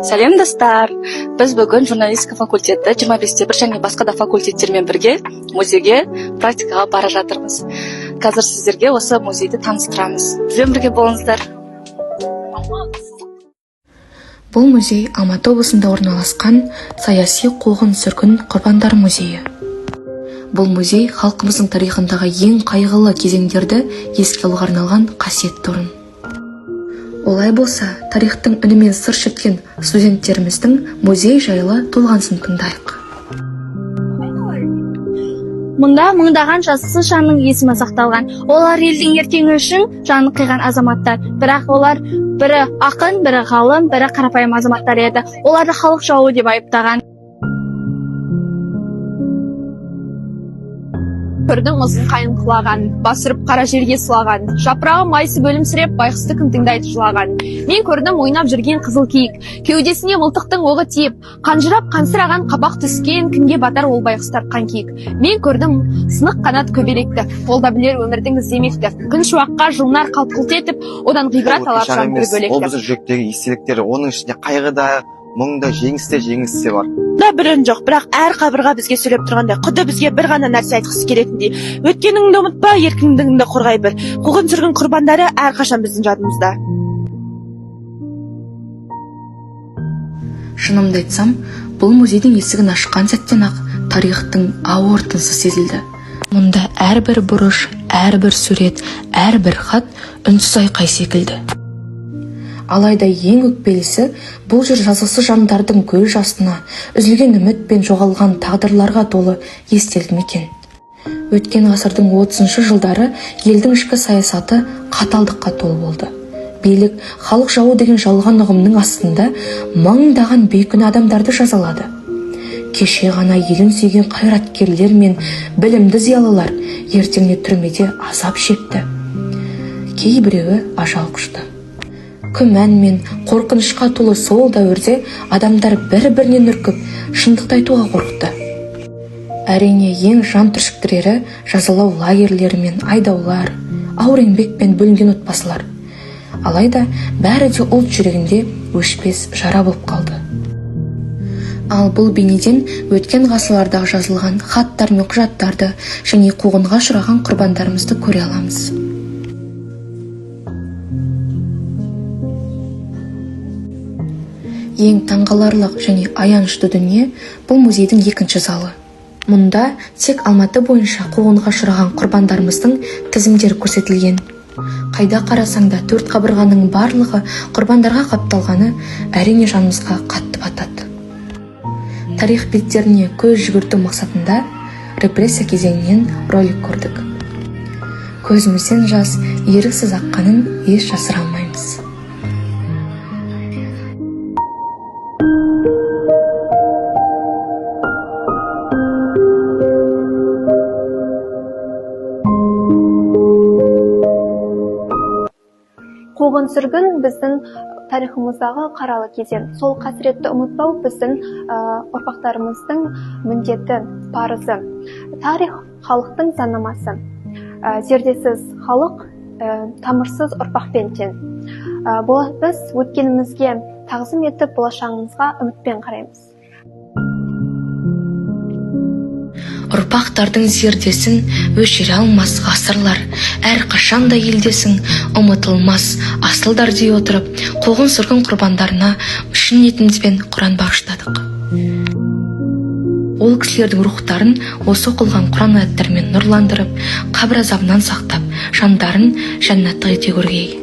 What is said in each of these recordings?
Сәлем достар! Біз бүгін журналистика факультеті 25-те бір және басқа да факультеттермен бірге музейге практикаға бара жатырмыз. Қазір сіздерге осы музейді таныстырамыз. Бізбен бірге болыңыздар. Бұл музей Алматы облысында орналасқан саяси қуғын-сүргін құрбандар музейі. Бұл музей халқымыздың тарихындағы ең қайғылы кезеңдерді еске алуға арналған қасиетті орын. Олай болса, тарихтың үнімен сыр шерткен студенттеріміздің музей жайлы толғанысын тыңдайық. Мұнда мыңдаған жазықсыз жанның есімі сақталған. Олар елдің ертеңі үшін жанын қиған азаматтар. Бірақ олар бірі ақын, бірі ғалым, бірі қарапайым азаматтар еді. Оларды халық жауы деп айыптаған. Көрдің ұзын қайын құлаған, басырып қара жерге сұлаған, жапырағы майсы бөлімсіреп, байқұсты кім тыңдайды жылаған. Мен көрдім ойнап жүрген қызыл киік, кеудесіне мылтықтың оғы тиіп, қанжырап қансыраған қабақ түскен, кімге батар ол байқұс тартқан киік. Мен көрдім сынық қанат көбелекті, ол да білер өмірдің іздемекті. Күн шуаққа жылнар қалт-құлт етіп, одан ғибрат алар жан бір бөлекті. Ол біздің жүректегі естеліктері, оның ішінде қайғыда, мұңда, жеңісте бар. Да бірін жоқ, бірақ әр қабырға бізге сөйлеп тұрғандай, құды бізге бір ғана нәрсе айтқысы келетіндей. Өткеніңді ұмытпа, еркіндігіңді қорғай бір. Қуғын-сүргін құрбандары әрқашан біздің жадымызда. Шынымды айтсам, бұл музейдің есігін ашқан сәттен-ақ тарихтың ауыр тынысы сезілді. Мұнда әрбір бұрыш, әрбір сурет, әрбір хат үнсіз айқай секілді. Алайда ең өкпелісі бұл жер жазықсыз жандардың көз жасына, үзілген үміт пен жоғалған тағдырларға толы естелік мекен. Өткен ғасырдың 30-шы жылдары елдің ішкі саясаты қаталдыққа толы болды. Билік халық жауы деген жалған ұғымның астында мыңдаған бейкүнә адамдарды жазалады. Кеше ғана елін сүйген қайраткерлер мен білімді зиялылар ертеңіне түрмеде азап шекті. Кейбіреуі ажал құшты. Күмән мен қорқынышқа толы сол дәуірде адамдар бір-бірінен үркіп, шындықты айтуға қорықты. Әрине, ең жан түршіктірері жазалау лагерлері мен айдаулар, ауыр еңбекпен бөлінген отбасылар. Алайда бәрі де ұлт жүрегінде өшпес жара болып қалды. Ал бұл бейнеден өткен ғасырлардағы жазылған хаттар мен құжаттарды және қуғынға ұшыраған құрбандарымызды көре аламыз. Ең таңғаларлық және аянышты дүние бұл музейдің екінші залы. Мұнда тек Алматы бойынша қуғынға ұшыраған құрбандарымыздың тізімдері көрсетілген. Қайда қарасаң да төрт қабырғаның барлығы құрбандарға қапталғаны әрине жанымызға қатты батады. Тарих беттеріне көз жүгірту мақсатында репрессия кезеңінен ролик көрдік. Көзімізден жас еріксіз аққанын еш жасыра алмаймыз. Қуғын-сүргін біздің тарихымыздағы қаралы кезең. Сол қасіретті ұмытпау біздің ұрпақтарымыздың міндеті, парызы. Тарих халықтың заңнамасы. Зердесіз халық тамырсыз ұрпақпен тең. Біз өткенімізге тағзым етіп, болашағымызға үмітпен қараймыз. Ұрпақтардың зердесін өшіре алмас ғасырлар, әрқашанда елдесің, ұмытылмас асылдар дей отырып, қуғын-сүргін құрбандарына шын ниетімізбен Құран бағыштадық. Ол кісілердің рухтарын осы оқылған Құран аяттарымен нұрландырып, қабір азабынан сақтап, жандарын жәннаттық ете көргей.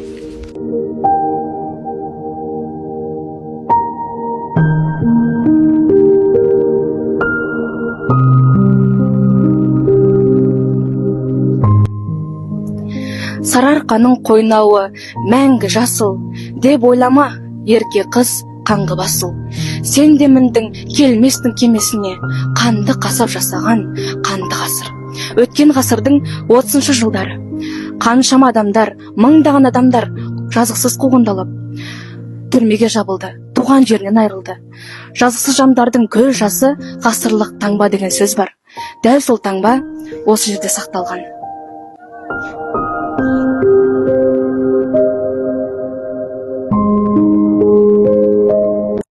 Сарыарқаның қойнауы мәңгі жасыл, деп ойлама, ерке қыз қаңғы басыл. Сен де міндің келместің кемесіне, қанды қасап жасаған қанды ғасыр. Өткен ғасырдың 30-шы жылдары. Қаншама адамдар, мыңдаған адамдар жазықсыз қуғындалып, түрмеге жабылды, туған жерінен айырылды. Жазықсыз жандардың көз жасы ғасырлық таңба деген сөз бар. Дәл сол таңба осы жерде сақталған.